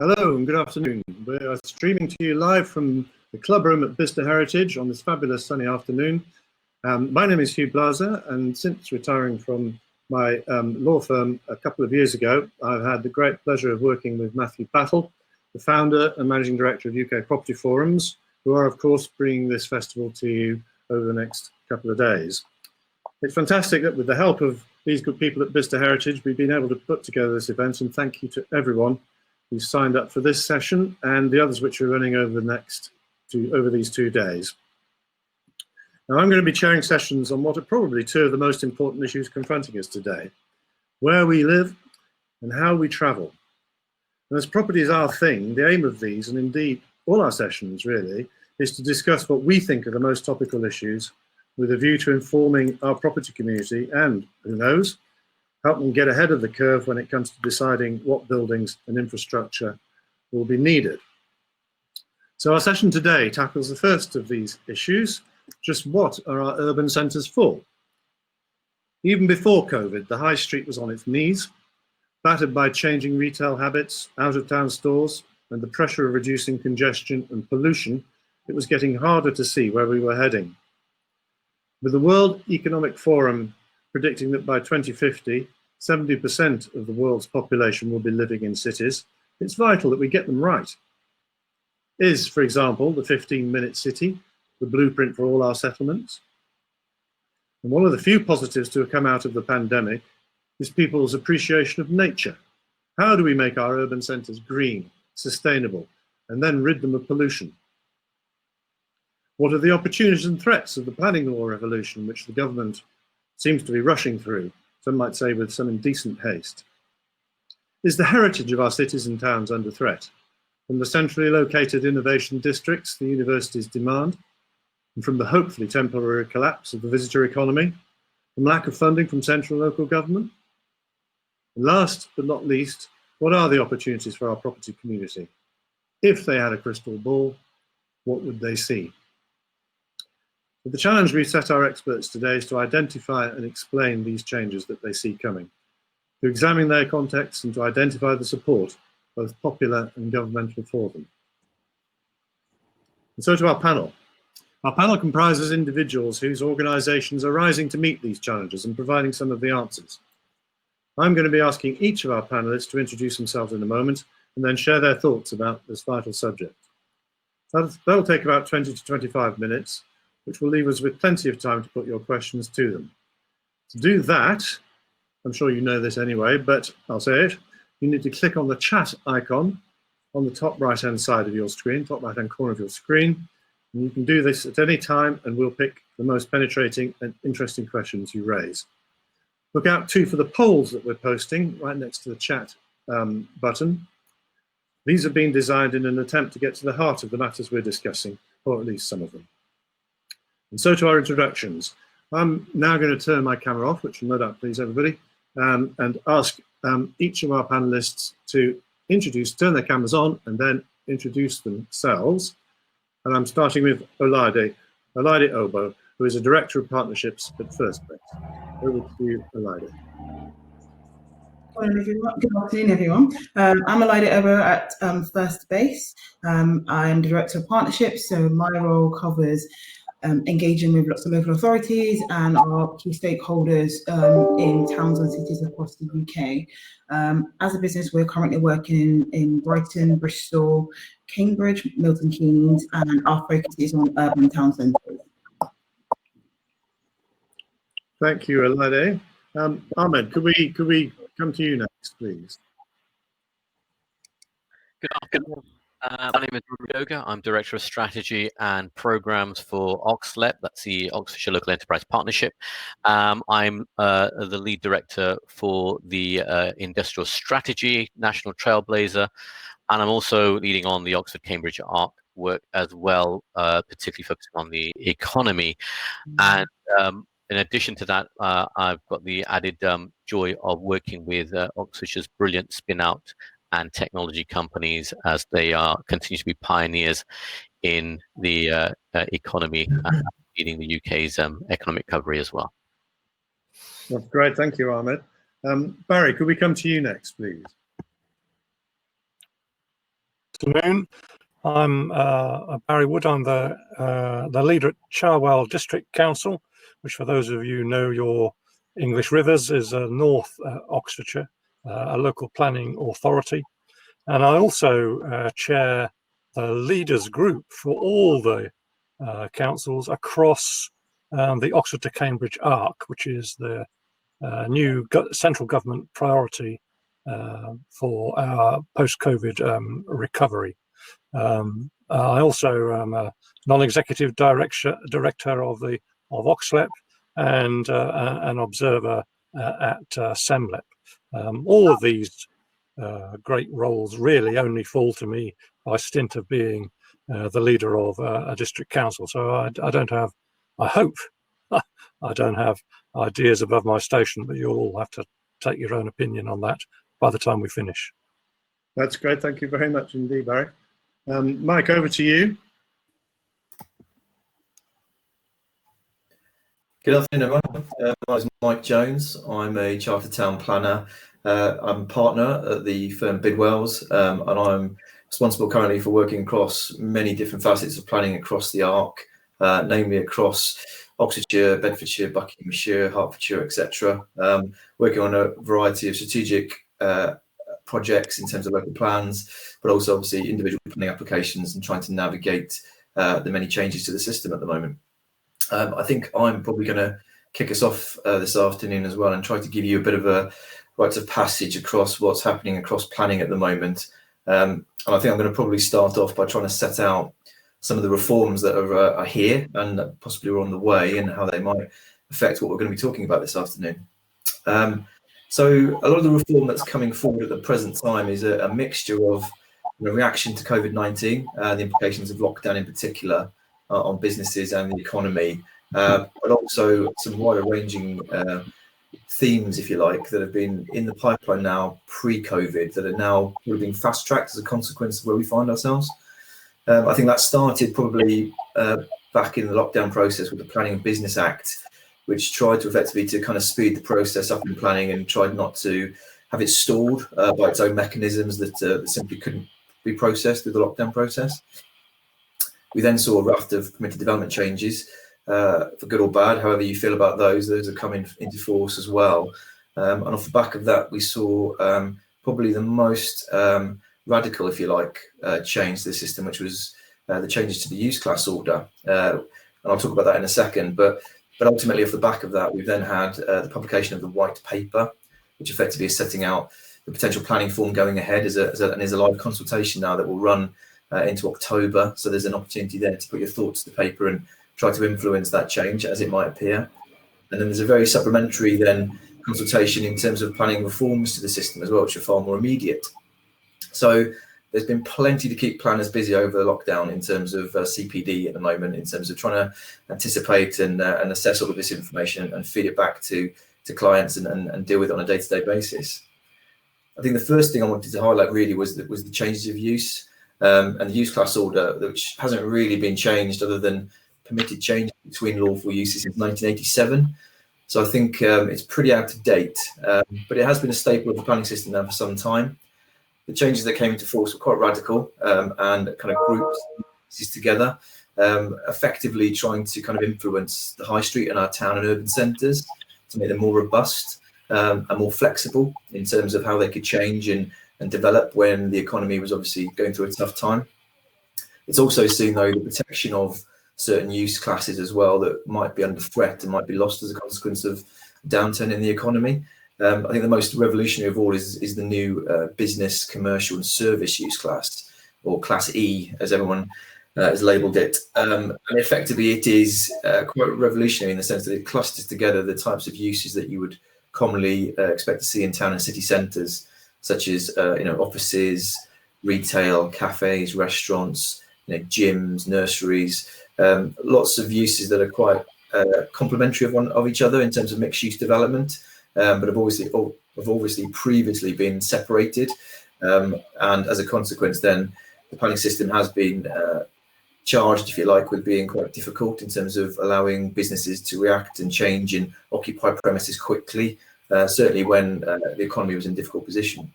Hello and good afternoon. We are streaming to you live from the club room at Bicester Heritage on this fabulous sunny afternoon. My name is Hugh Blaser, and since retiring from my law firm a couple of years ago, I've had the great pleasure of working with Matthew Battle, the founder and managing director of UK Property Forums, who are of course bringing this festival to you over the next couple of days. It's fantastic that with the help of these good people at Bicester Heritage, we've been able to put together this event, and thank you to everyone who signed up for this session and the others which are running over these 2 days. Now, I'm going to be chairing sessions on what are probably two of the most important issues confronting us today: where we live and how we travel. And as property is our thing, the aim of these, and indeed all our sessions really, is to discuss what we think are the most topical issues with a view to informing our property community and, who knows, help them get ahead of the curve when it comes to deciding what buildings and infrastructure will be needed. So our session today tackles the first of these issues: just what are our urban centres for? Even before COVID, the high street was on its knees, battered by changing retail habits, out-of-town stores, and the pressure of reducing congestion and pollution. It was getting harder to see where we were heading. With the World Economic Forum predicting that by 2050, 70% of the world's population will be living in cities, it's vital that we get them right. Is, for example, the 15-minute city the blueprint for all our settlements? And one of the few positives to have come out of the pandemic is people's appreciation of nature. How do we make our urban centres green, sustainable, and then rid them of pollution? What are the opportunities and threats of the planning law revolution, which the government seems to be rushing through, some might say with some indecent haste? Is the heritage of our cities and towns under threat? From the centrally located innovation districts the universities demand, and from the hopefully temporary collapse of the visitor economy, from lack of funding from central and local government? And last but not least, what are the opportunities for our property community? If they had a crystal ball, what would they see? But the challenge we set our experts today is to identify and explain these changes that they see coming, to examine their context and to identify the support, both popular and governmental, for them. And so to our panel. Our panel comprises individuals whose organisations are rising to meet these challenges and providing some of the answers. I'm going to be asking each of our panellists to introduce themselves in a moment and then share their thoughts about this vital subject. That'll take about 20 to 25 minutes, which will leave us with plenty of time to put your questions to them. To do that, I'm sure you know this anyway, but I'll say it, you need to click on the chat icon on the top right-hand side of your screen, top right-hand corner of your screen. And you can do this at any time, and we'll pick the most penetrating and interesting questions you raise. Look out too for the polls that we're posting right next to the chat button. These have been designed in an attempt to get to the heart of the matters we're discussing, or at least some of them. And so to our introductions. I'm now going to turn my camera off, which will no doubt please everybody, and ask each of our panelists to turn their cameras on and then introduce themselves. And I'm starting with Olaide Obo, who is a Director of Partnerships at First Base. Over to you, Olaide. Good afternoon, everyone. I'm Olaide Obo at First Base. I'm the Director of Partnerships, so my role covers engaging with lots of local authorities and our key stakeholders in towns and cities across the UK. As a business, we're currently working in Brighton, Bristol, Cambridge, Milton Keynes, and our focus is on urban town centres. Thank you, Olaide. Ahmed, could we come to you next, please? Good afternoon. My name is Yoga. I'm Director of Strategy and Programs for OXLEP, that's the Oxfordshire Local Enterprise Partnership. I'm the lead director for the Industrial Strategy National Trailblazer, and I'm also leading on the Oxford-Cambridge ARC work as well, particularly focusing on the economy. And in addition to that, I've got the added joy of working with Oxfordshire's brilliant spin-out and technology companies as they continue to be pioneers in the economy and leading the UK's economic recovery as well. That's great, thank you, Ahmed. Barry, could we come to you next, please? afternoon. I'm Barry Wood. I'm the leader at Cherwell District Council, which for those of you who know your English rivers is North Oxfordshire, a local planning authority. And I also chair the leaders group for all the councils across the Oxford to Cambridge arc, which is the new central government priority for our post-COVID recovery. I also am a non-executive director of Oxlep and an observer at SEMLEP. All of these great roles really only fall to me by stint of being the leader of a district council. So I don't have, I hope, I don't have ideas above my station, but you'll all have to take your own opinion on that by the time we finish. That's great. Thank you very much indeed, Barry. Mike, over to you. Good afternoon, everyone. My name is Mike Jones. I'm a Chartered Town Planner. I'm a partner at the firm Bidwells, and I'm responsible currently for working across many different facets of planning across the arc, namely across Oxfordshire, Bedfordshire, Buckinghamshire, Hertfordshire, etc. Working on a variety of strategic projects in terms of local plans, but also obviously individual planning applications and trying to navigate the many changes to the system at the moment. I think I'm probably going to kick us off this afternoon as well and try to give you a bit of a rites of passage across what's happening across planning at the moment. And I think I'm going to probably start off by trying to set out some of the reforms that are here and possibly are on the way and how they might affect what we're going to be talking about this afternoon. So a lot of the reform that's coming forward at the present time is a mixture of reaction to COVID-19, the implications of lockdown in particular on businesses and the economy, but also some wider ranging themes, if you like, that have been in the pipeline now pre-COVID that are now being fast-tracked as a consequence of where we find ourselves. I think that started probably back in the lockdown process with the Planning and Business Act, which tried to effectively to kind of speed the process up in planning and tried not to have it stalled by its own mechanisms that simply couldn't be processed through the lockdown process. We then saw a raft of permitted development changes, for good or bad, however you feel about those are coming into force as well. And off the back of that, we saw probably the most radical, if you like, change to the system, which was the changes to the use class order. And I'll talk about that in a second, but ultimately off the back of that, we've then had the publication of the white paper, which effectively is setting out the potential planning form going ahead and is a live consultation now that will run into October. So there's an opportunity there to put your thoughts to the paper and try to influence that change as it might appear. And then there's a very supplementary then consultation in terms of planning reforms to the system as well, which are far more immediate. So there's been plenty to keep planners busy over the lockdown in terms of CPD at the moment, in terms of trying to anticipate and assess all of this information and feed it back to clients and deal with it on a day-to-day basis. I think the first thing I wanted to highlight really was the changes of use and the use class order, which hasn't really been changed other than permitted change between lawful uses since 1987. So I think it's pretty out of date, but it has been a staple of the planning system now for some time. The changes that came into force were quite radical and kind of grouped this together, effectively trying to kind of influence the high street and our town and urban centres to make them more robust and more flexible in terms of how they could change and develop when the economy was obviously going through a tough time. It's also seen, though, the protection of certain use classes as well that might be under threat and might be lost as a consequence of downturn in the economy. I think the most revolutionary of all is the new business, commercial and service use class, or Class E, as everyone has labelled it. And effectively, it is quite revolutionary in the sense that it clusters together the types of uses that you would commonly expect to see in town and city centres, such as offices, retail, cafes, restaurants, gyms, nurseries, lots of uses that are quite complementary of each other in terms of mixed-use development. But have obviously previously been separated, and as a consequence, then the planning system has been charged, if you like, with being quite difficult in terms of allowing businesses to react and change and occupy premises quickly, certainly when the economy was in a difficult position.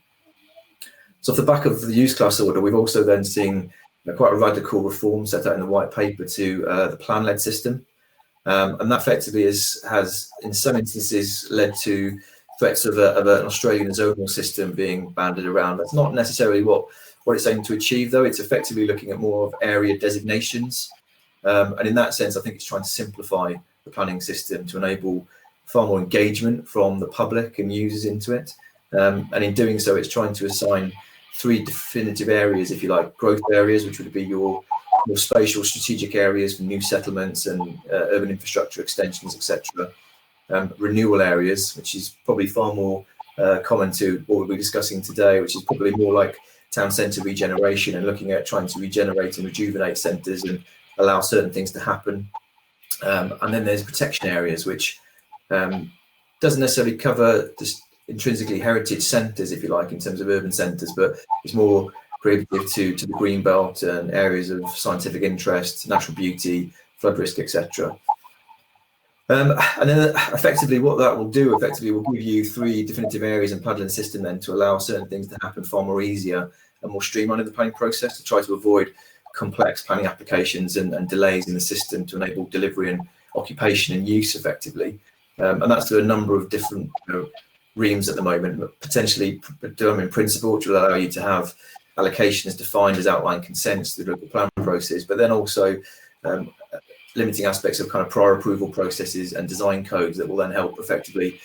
So off the back of the use class order, we've also then seen quite a radical reform set out in the white paper to the plan-led system. And that effectively has in some instances led to threats of an Australian zonal system being banded around. That's not necessarily what it's aiming to achieve, though. It's effectively looking at more of area designations. And in that sense, I think it's trying to simplify the planning system to enable far more engagement from the public and users into it. And in doing so, it's trying to assign 3 definitive areas, if you like, growth areas, which would be your spatial strategic areas for new settlements and urban infrastructure extensions, etc. Renewal areas, which is probably far more common to what we'll be discussing today, which is probably more like town centre regeneration and looking at trying to regenerate and rejuvenate centres and allow certain things to happen. And then there's protection areas, which doesn't necessarily cover just intrinsically heritage centres, if you like, in terms of urban centres, but it's more prohibitive to the green belt and areas of scientific interest, natural beauty, flood risk, etc. And then effectively what that will do will give you 3 definitive areas in planning system then to allow certain things to happen far more easier and more streamlined in the planning process, to try to avoid complex planning applications and delays in the system to enable delivery and occupation and use effectively. And that's through a number of different reams at the moment, but potentially development principle, which will allow you to have allocations defined as outline consents through the local plan process, but then also limiting aspects of kind of prior approval processes and design codes that will then help effectively,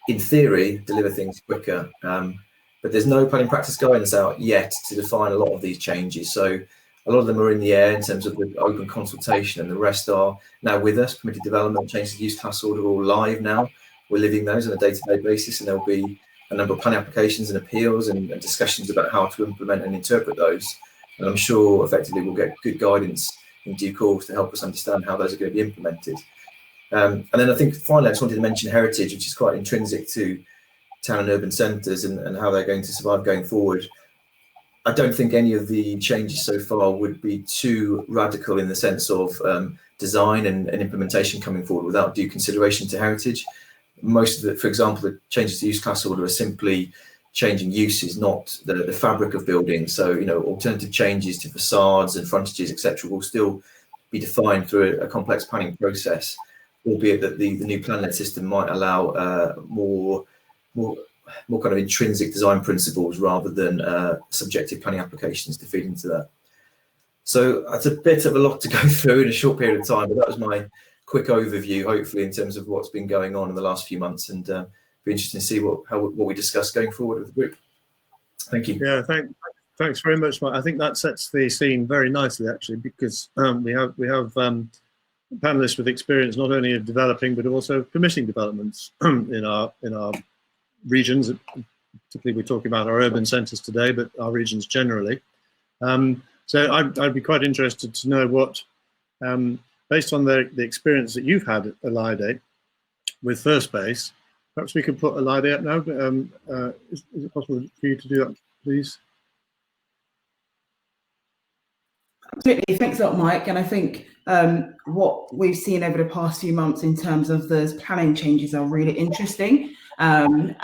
in theory, deliver things quicker. But there's no planning practice guidance out yet to define a lot of these changes. So a lot of them are in the air in terms of the open consultation, and the rest are now with us. Permitted development, changes to use class order, all live now. We're living those on a day-to-day basis, and there'll be a number of planning applications and appeals and discussions about how to implement and interpret those. And I'm sure effectively we'll get good guidance in due course to help us understand how those are going to be implemented. And then I think finally I just wanted to mention heritage, which is quite intrinsic to town and urban centres and how they're going to survive going forward. I don't think any of the changes so far would be too radical in the sense of design and implementation coming forward without due consideration to heritage. Most of it, for example, the changes to use class order are simply changing uses, not the fabric of buildings. So, alternative changes to facades and frontages, etc., will still be defined through a complex planning process, albeit that the new plan-led system might allow more kind of intrinsic design principles rather than subjective planning applications to feed into that. So that's a bit of a lot to go through in a short period of time, but that was my quick overview, hopefully, in terms of what's been going on in the last few months, and be interesting to see what we discuss going forward with the group. Thank you. Yeah, thanks very much, Mike. I think that sets the scene very nicely, actually, because we have panelists with experience not only of developing but also permitting developments in our regions. Particularly, we're talking about our urban centres today, but our regions generally. So I'd be quite interested to know what, based on the experience that you've had at Elide with First Base, perhaps we could put Elide up now. Is it possible for you to do that, please? Absolutely, thanks a lot, Mike. And I think what we've seen over the past few months in terms of those planning changes are really interesting. And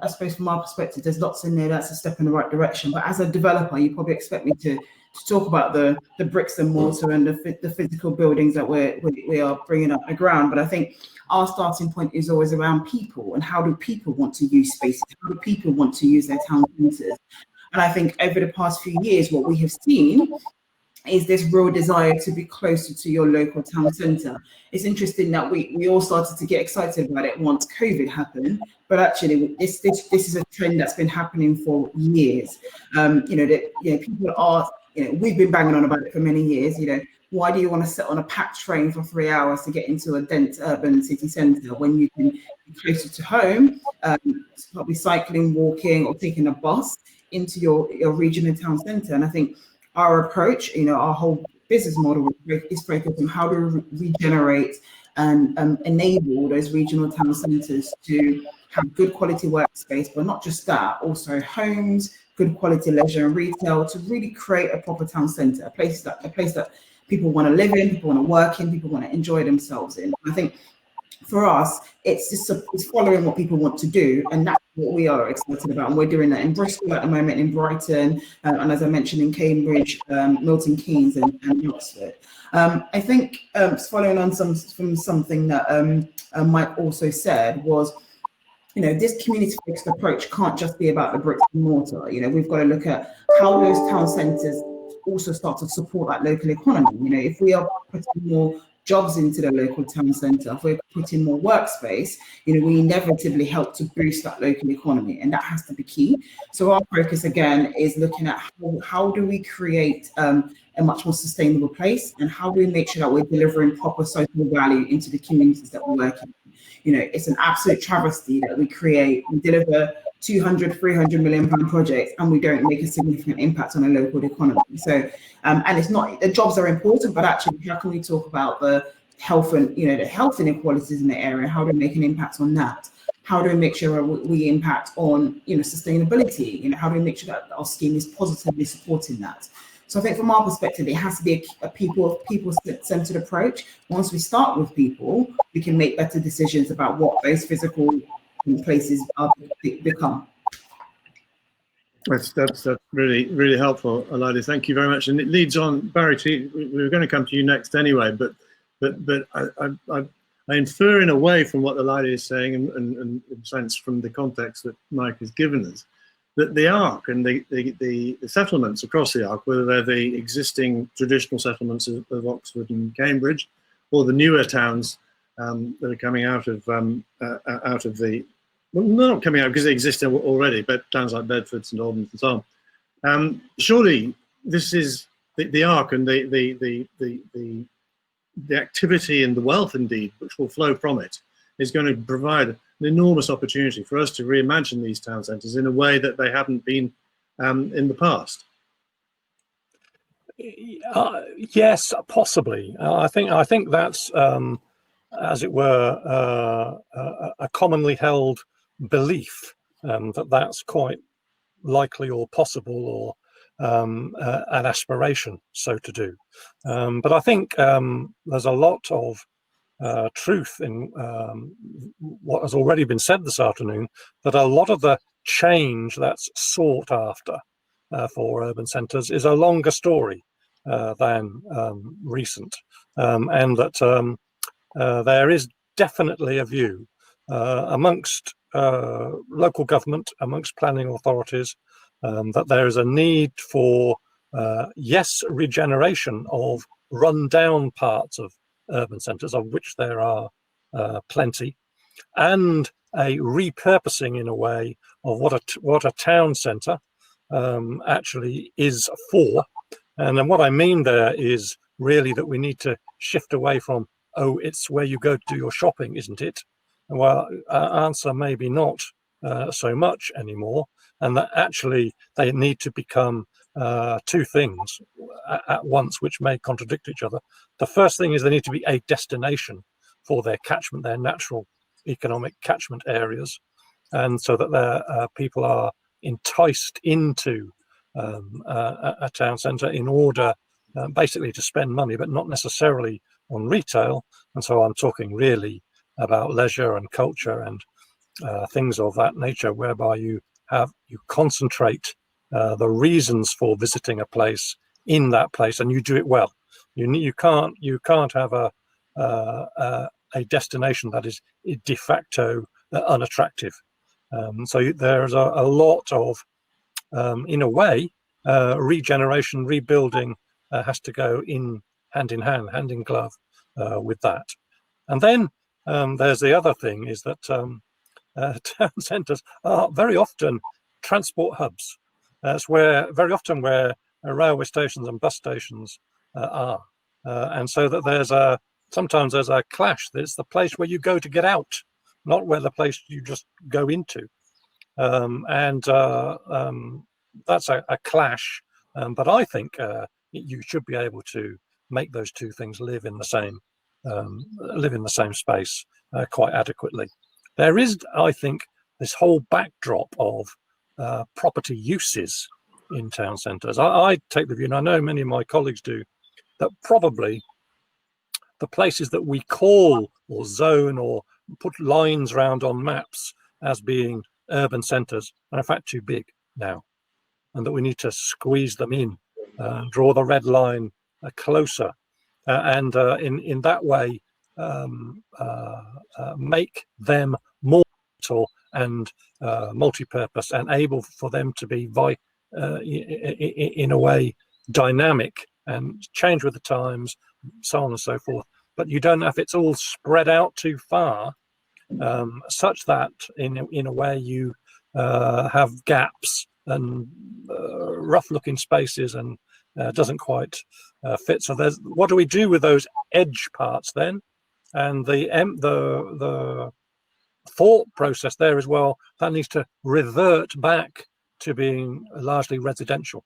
I suppose from our perspective, there's lots in there that's a step in the right direction. But as a developer, you probably expect me to talk about the bricks and mortar and the physical buildings that we are bringing up the ground. But I think our starting point is always around people and how do people want to use spaces? How do people want to use their town centres? And I think over the past few years, what we have seen is this real desire to be closer to your local town centre. It's interesting that we all started to get excited about it once COVID happened, but actually this is a trend that's been happening for years. People are, we've been banging on about it for many years. Why do you want to sit on a packed train for 3 hours to get into a dense urban city centre when you can be closer to home, probably cycling, walking, or taking a bus into your regional town centre? And I think our approach, our whole business model is focused on how to regenerate and enable those regional town centres to have good quality workspace, but not just that, also homes, good quality leisure and retail, to really create a proper town centre, a place that people want to live in, people want to work in, people want to enjoy themselves in. I think for us, it's following what people want to do, and that's what we are excited about. And we're doing that in Bristol at the moment, in Brighton, and as I mentioned, in Cambridge, Milton Keynes, and Oxford. I think following on from something that Mike also said was, you know, this community-focused approach can't just be about the bricks and mortar. You know, we've got to look at how those town centres also start to support that local economy. You know, if we are putting more jobs into the local town centre, if we're putting more workspace, you know, we inevitably help to boost that local economy, and that has to be key. So our focus again is looking at how do we create a much more sustainable place, and how do we make sure that we're delivering proper social value into the communities that we work in. You know, it's an absolute travesty that we deliver 200, 300 million pound projects, and we don't make a significant impact on a local economy. So, and it's not, the jobs are important, but actually, how can we talk about the health and, you know, the health inequalities in the area? How do we make an impact on that? How do we make sure we impact on, you know, sustainability? You know, how do we make sure that our scheme is positively supporting that? So I think from our perspective, it has to be a people-centered approach. Once we start with people, we can make better decisions about what those physical places become. That's really helpful, Elida. Thank you very much. And it leads on, Barry. We were going to come to you next anyway, but I infer in a way from what Elida is saying, and in a sense from the context that Mike has given us, that the Arc and the settlements across the Arc, whether they're the existing traditional settlements of Oxford and Cambridge, or the newer towns that are coming out of the, well, not coming out because they exist already, but towns like Bedford, St Albans, and so on. Surely this is the Arc and the activity and the wealth, indeed, which will flow from it, is going to provide an enormous opportunity for us to reimagine these town centres in a way that they haven't been in the past. Yes, possibly. I think that's, as it were, a commonly held belief that that's quite likely or possible, or an aspiration so to do. But I think there's a lot of truth in what has already been said this afternoon, that a lot of the change that's sought after for urban centres is a longer story than recent, and that there is definitely a view amongst local government, amongst planning authorities, that there is a need for yes, regeneration of run-down parts of urban centres, of which there are plenty, and a repurposing in a way of what a town centre actually is for. And then what I mean there is really that we need to shift away from, oh, it's where you go to do your shopping, isn't it? Well, answer maybe not so much anymore, and that actually they need to become two things at once, which may contradict each other. The first thing is they need to be a destination for their catchment, their natural economic catchment areas, and so that their people are enticed into a town centre in order basically to spend money, but not necessarily on retail. And so I'm talking really about leisure and culture and things of that nature, whereby you concentrate the reasons for visiting a place in that place, and you do it well. You can't have a destination that is de facto unattractive. So there's a lot of, in a way, regeneration, rebuilding has to go hand in hand, hand in glove with that. And then there's the other thing, is that town centres are very often transport hubs. That's very often where railway stations and bus stations are. And so that sometimes there's a clash. There's the place where you go to get out, not where the place you just go into. That's a clash. But I think you should be able to make those two things live in the same space quite adequately. There is, I think, this whole backdrop of property uses in town centres. I take the view, and I know many of my colleagues do, that probably the places that we call or zone or put lines around on maps as being urban centres are in fact too big now, and that we need to squeeze them in, draw the red line closer, and in that way make them more vital and multi-purpose, and able for them to be in a way dynamic and change with the times, so on and so forth. But you don't know if it's all spread out too far, such that in a way you have gaps and rough-looking spaces, and doesn't quite fit. So what do we do with those edge parts then? And the thought process there as well, that needs to revert back to being largely residential.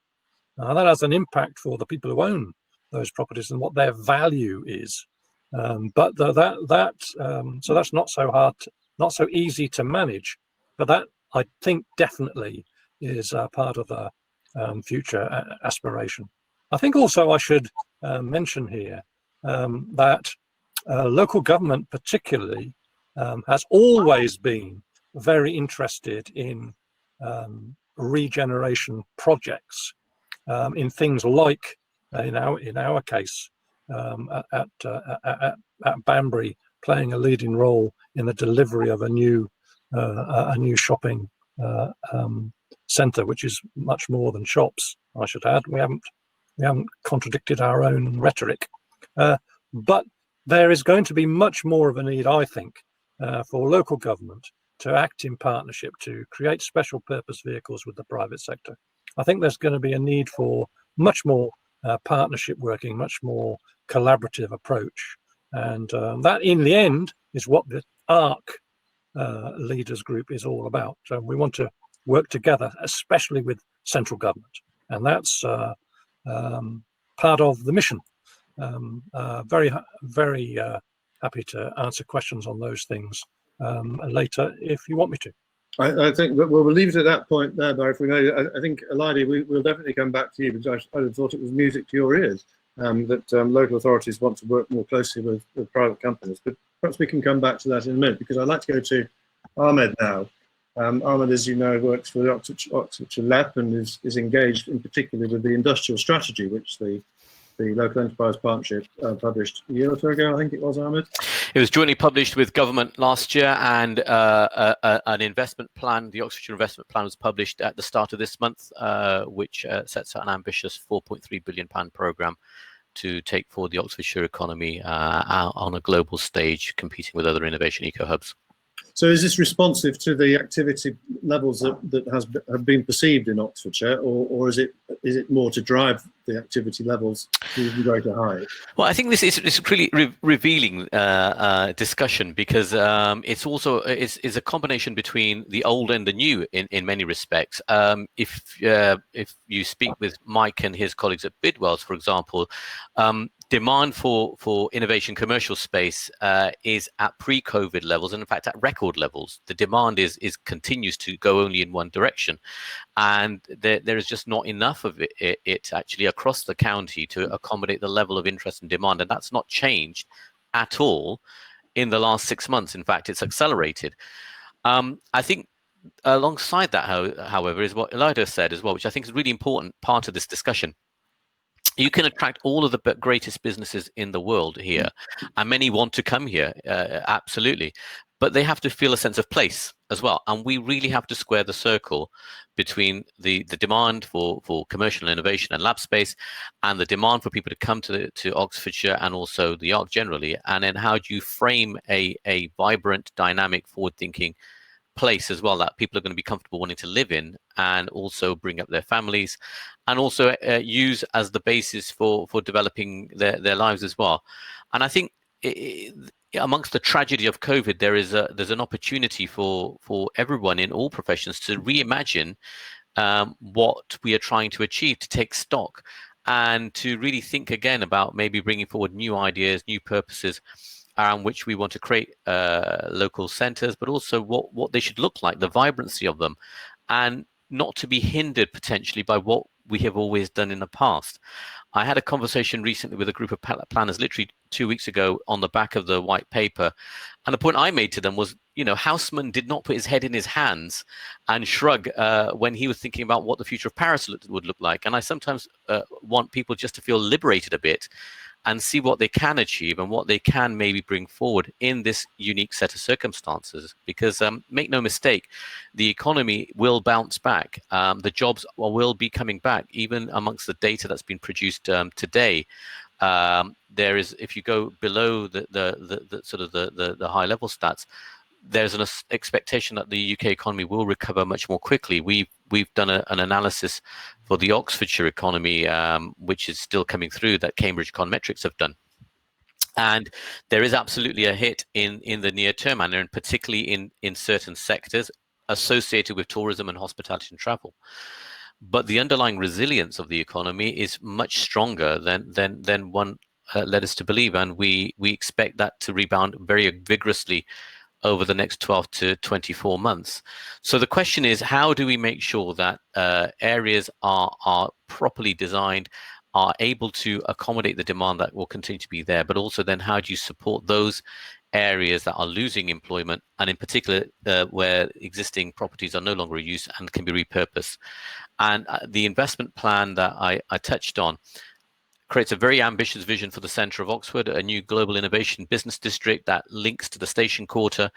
That has an impact for the people who own those properties and what their value is. So that's not so hard, not so easy to manage. But that, I think, definitely is part of the future aspiration. I think also I should mention here that local government particularly has always been very interested in regeneration projects, in things like, in our case, at Banbury, playing a leading role in the delivery of a new shopping centre, which is much more than shops, I should add. We haven't contradicted our own rhetoric, but there is going to be much more of a need, I think, for local government to act in partnership to create special purpose vehicles with the private sector. I think there's going to be a need for much more partnership working, much more collaborative approach, and that in the end is what the ARC leaders group is all about. So we want to work together, especially with central government, and that's part of the mission. Very happy to answer questions on those things later if you want me to. I think we'll leave it at that point there, Barry. If we know, I think, Elidie, we'll definitely come back to you, because I thought it was music to your ears that local authorities want to work more closely with private companies. But perhaps we can come back to that in a minute, because I'd like to go to Ahmed now. Ahmed, as you know, works for the Oxfordshire LEP and is engaged in particular with the industrial strategy, which the Local Enterprise Partnership published a year or two ago, I think it was, Ahmed. It was jointly published with government last year, and an investment plan, the Oxfordshire Investment Plan, was published at the start of this month, which sets out an ambitious £4.3 billion programme to take forward the Oxfordshire economy on a global stage, competing with other innovation eco-hubs. So is this responsive to the activity levels that have been perceived in Oxfordshire, or is it more to drive the activity levels to even greater height? Well, I think this is really revealing discussion, because it's also is a combination between the old and the new in many respects. If you speak with Mike and his colleagues at Bidwell's, for example, demand for innovation commercial space is at pre-COVID levels, and in fact at record levels. The demand continues to go only in one direction, and there is just not enough of it actually across the county to accommodate the level of interest and demand, and that's not changed at all in the last 6 months. In fact, it's accelerated. I think alongside that, however, is what Elidie said as well, which I think is a really important part of this discussion. You can attract all of the greatest businesses in the world here, and many want to come here, absolutely. But they have to feel a sense of place as well. And we really have to square the circle between the demand for commercial innovation and lab space, and the demand for people to come to Oxfordshire and also the ARC generally. And then how do you frame a vibrant, dynamic, forward-thinking place as well that people are going to be comfortable wanting to live in, and also bring up their families, and also use as the basis for developing their lives as well. And I think amongst the tragedy of COVID, there's an opportunity for everyone in all professions to reimagine what we are trying to achieve, to take stock, and to really think again about maybe bringing forward new ideas, new purposes around which we want to create local centres, but also what they should look like, the vibrancy of them. And not to be hindered potentially by what we have always done in the past. I had a conversation recently with a group of planners literally 2 weeks ago on the back of the white paper. And the point I made to them was, Haussmann did not put his head in his hands and shrug when he was thinking about what the future of Paris would look like. And I sometimes want people just to feel liberated a bit and see what they can achieve and what they can maybe bring forward in this unique set of circumstances. Because make no mistake, the economy will bounce back. The jobs will be coming back, even amongst the data that's been produced today. There is, if you go below the sort of the high level stats, there's an expectation that the UK economy will recover much more quickly. We've done an analysis for the Oxfordshire economy, which is still coming through, that Cambridge Econometrics have done. And there is absolutely a hit in the near term, and particularly in certain sectors associated with tourism and hospitality and travel. But the underlying resilience of the economy is much stronger than one led us to believe, and we expect that to rebound very vigorously over the next 12 to 24 months. So the question is, how do we make sure that areas are properly designed, are able to accommodate the demand that will continue to be there, but also then how do you support those areas that are losing employment, and in particular where existing properties are no longer used and can be repurposed? And the investment plan that I touched on creates a very ambitious vision for the centre of Oxford, a new global innovation business district that links to the Station Quarter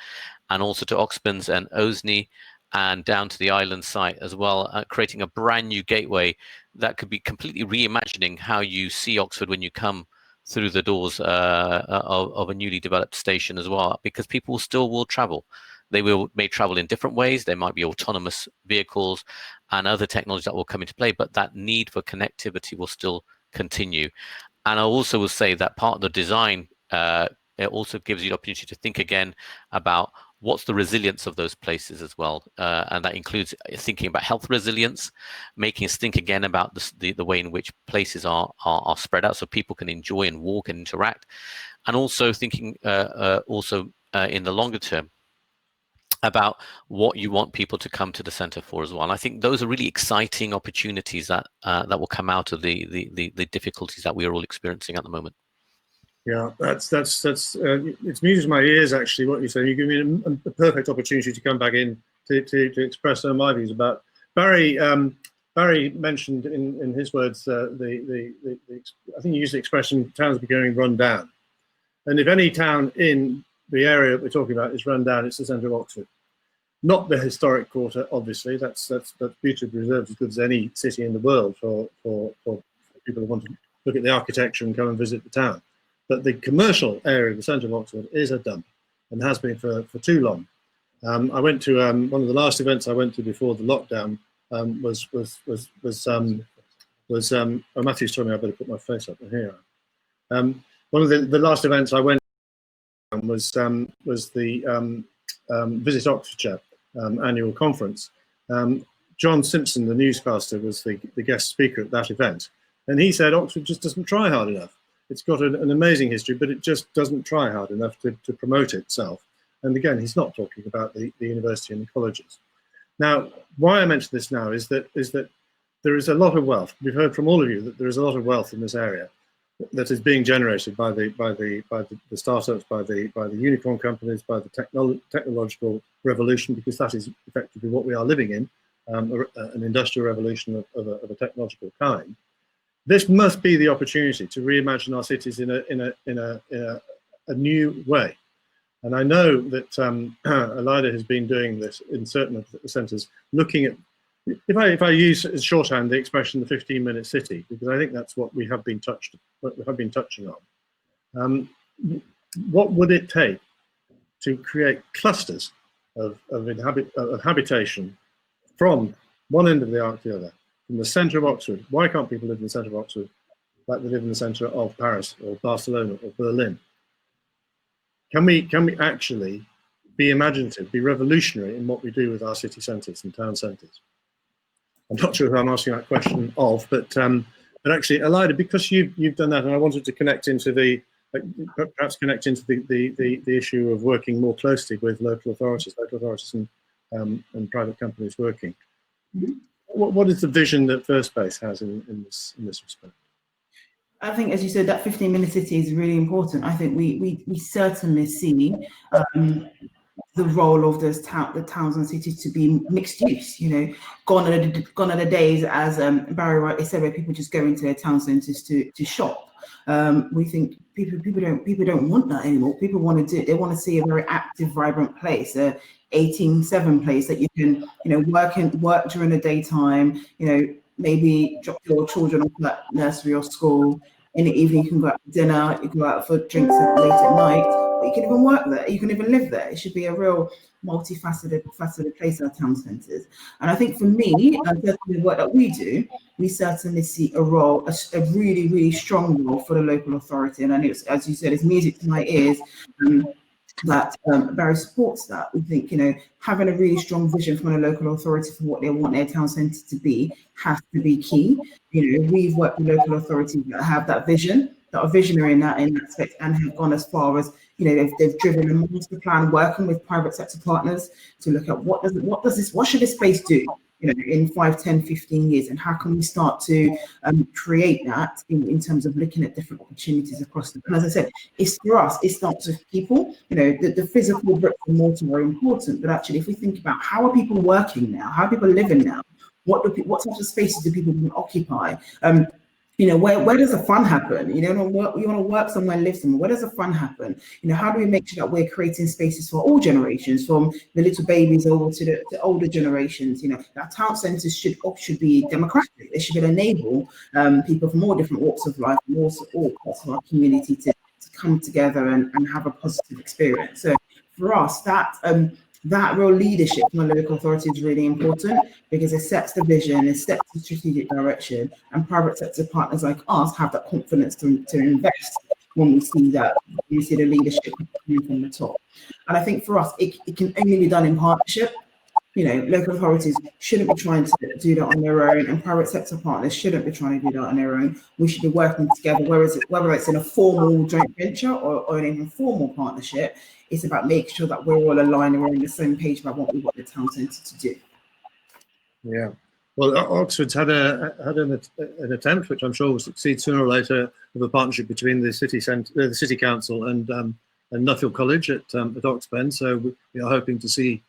and also to Oxbons and Osney and down to the island site as well, creating a brand new gateway that could be completely reimagining how you see Oxford when you come through the doors of a newly developed station as well, because people still will travel. They may travel in different ways. There might be autonomous vehicles and other technology that will come into play, but that need for connectivity will still continue. And I also will say that part of the design, it also gives you the opportunity to think again about what's the resilience of those places as well. And that includes thinking about health resilience, making us think again about the way in which places are spread out so people can enjoy and walk and interact. And also thinking in the longer term about what you want people to come to the centre for as well. And I think those are really exciting opportunities that will come out of the difficulties that we are all experiencing at the moment. Yeah, that's it's music to my ears actually. What you say, you give me a perfect opportunity to come back in to express some of my views about Barry. Barry mentioned in his words I think he used the expression "towns are going run down," and if any town in the area we're talking about is run down, it's the centre of Oxford. Not the historic quarter, obviously. That's beautifully preserved as good as any city in the world for people who want to look at the architecture and come and visit the town. But the commercial area of the centre of Oxford is a dump, and has been for too long. I went to one of the last events I went to before the lockdown oh, Matthew's told me I better put my face up here. One of the last events I went to was the Visit Oxfordshire annual conference. John Simpson, the newscaster, was the guest speaker at that event, and he said Oxford just doesn't try hard enough. It's got an amazing history, but it just doesn't try hard enough to promote itself. And again, he's not talking about the university and the colleges. Now, why I mention this now is that there is a lot of wealth. We've heard from all of you that there is a lot of wealth in this area that is being generated by the startups, by the unicorn companies, by the technological revolution, because that is effectively what we are living in, an industrial revolution of a technological kind. This must be the opportunity to reimagine our cities in a new way. And I know that Elida has been doing this in certain of the centres, looking at, if I use as shorthand the expression the 15-minute city, because I think that's what we have been touching on. What would it take to create clusters of habitation from one end of the arc to the other? In the centre of Oxford, why can't people live in the centre of Oxford like they live in the centre of Paris or Barcelona or Berlin? Can we actually be imaginative, be revolutionary in what we do with our city centres and town centres? I'm not sure who I'm asking that question of, but actually, Elida, because you've done that, and I wanted to connect into the issue of working more closely with local authorities and private companies working. What is the vision that First Base has in this respect? I think, as you said, that 15-minute city is really important. I think we certainly see the role of the towns and cities to be mixed use. You know, gone are the days, as Barry rightly said, where people just go into their town centres to shop. We think people don't want that anymore. People want to they want to see a very active, vibrant place, a 18/7 place that you can, you know, work during the daytime. You know, maybe drop your children off at nursery or school. In the evening, you can go out for dinner, you can go out for drinks late at night, but you can even work there, you can even live there. It should be a real multifaceted place, our town centres. And I think for me, and certainly the work that we do, we certainly see a role, a really, really strong role for the local authority. And I know, as you said, it's music to my ears. That Barry supports that. We think, you know, having a really strong vision from a local authority for what they want their town centre to be has to be key. You know, we've worked with local authorities that have that vision, that are visionary in that aspect, and have gone as far as, you know, they've driven a master plan, working with private sector partners to look at what should this place do, you know, in 5, 10, 15 years, and how can we start to create that in terms of looking at different opportunities across the. And as I said, it's for us, it starts with people. You know, the physical bricks and mortar are important, but actually, if we think about how are people working now, how are people living now, what types of spaces do people want to occupy? You know, where does the fun happen? You know, you want to work somewhere, live somewhere. Where does the fun happen? You know, how do we make sure that we're creating spaces for all generations, from the little babies over to the older generations? You know, our town centres should be democratic. They should enable people from all different walks of life, and also all parts of our community to come together and have a positive experience. So for us, that real leadership from a local authority is really important, because it sets the vision, it sets the strategic direction, and private sector partners like us have that confidence to invest when we see the leadership coming from the top. And I think for us, it can only be done in partnership. You know, local authorities shouldn't be trying to do that on their own, and private sector partners shouldn't be trying to do that on their own. We should be working together, whether it's in a formal joint venture or an informal partnership. It's about making sure that we're all aligned and we're on the same page about what we want the town centre to do. Yeah, well, Oxford's had an attempt, which I'm sure will succeed sooner or later, of a partnership between the city council and Nuffield College at Oxbend. So we are hoping to see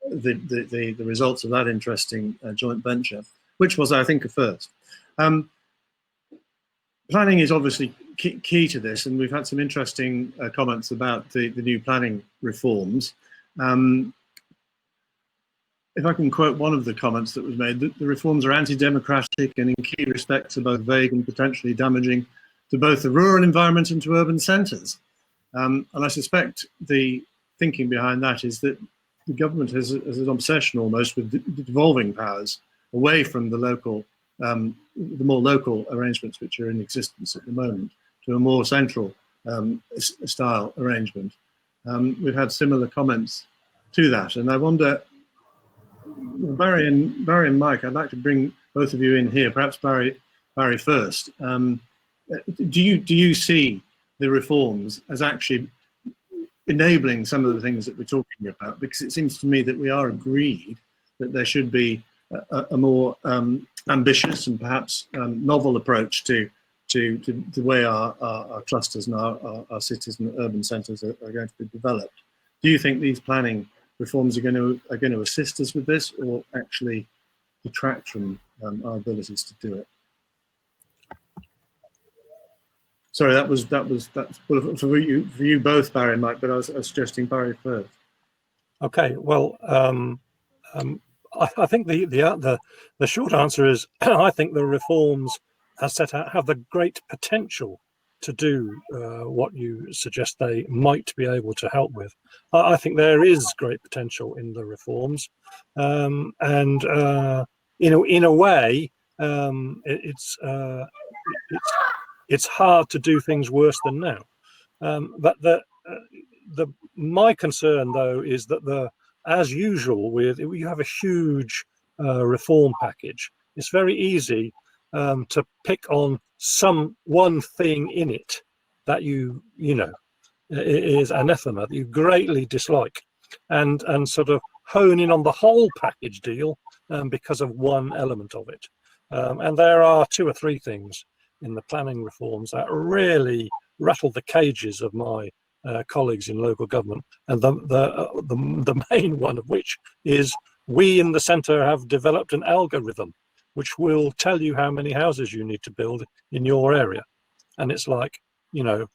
the results of that interesting joint venture, which was, I think, a first. Planning is obviously key to this, and we've had some interesting comments about the new planning reforms. If I can quote one of the comments that was made, the reforms are anti-democratic and in key respects are both vague and potentially damaging to both the rural environment and to urban centres. And I suspect the thinking behind that is that the government has an obsession almost with devolving powers away from the more local arrangements which are in existence at the moment to a more central style arrangement. We've had similar comments to that, and I wonder, Barry and Mike, I'd like to bring both of you in here. Perhaps Barry first. Do you see the reforms as actually enabling some of the things that we're talking about? Because it seems to me that we are agreed that there should be a more ambitious and perhaps novel approach to the way our clusters and our cities and urban centres are going to be developed. Do you think these planning reforms are going to assist us with this, or actually detract from our abilities to do it? Sorry, that's for you both, Barry and Mike, but I was suggesting Barry first. Okay, well, I think the short answer is I think the reforms as set out have the great potential to do what you suggest they might be able to help with. I think there is great potential in the reforms, and in a way, it's hard to do things worse than now. But my concern, though, is that as usual, you have a huge reform package. It's very easy to pick on one thing in it that you know is anathema, that you greatly dislike, and sort of hone in on the whole package deal because of one element of it. And there are 2 or 3 things in the planning reforms that really rattle the cages of my colleagues in local government. And the main one of which is we in the centre have developed an algorithm which will tell you how many houses you need to build in your area. And it's like, you know,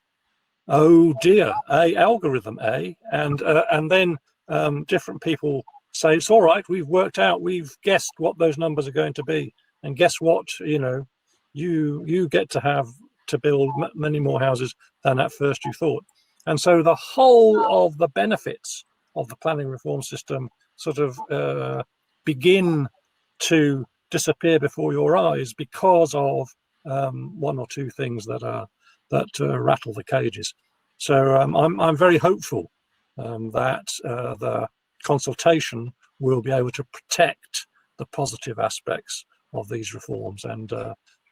oh dear, algorithm, and then different people say, it's all right, we've worked out, we've guessed what those numbers are going to be. And guess what, you know, you get to have to build many more houses than at first you thought. And so the whole of the benefits of the planning reform system sort of begin to disappear before your eyes because of 1 or 2 things that rattle the cages. So I'm very hopeful that the consultation will be able to protect the positive aspects of these reforms, and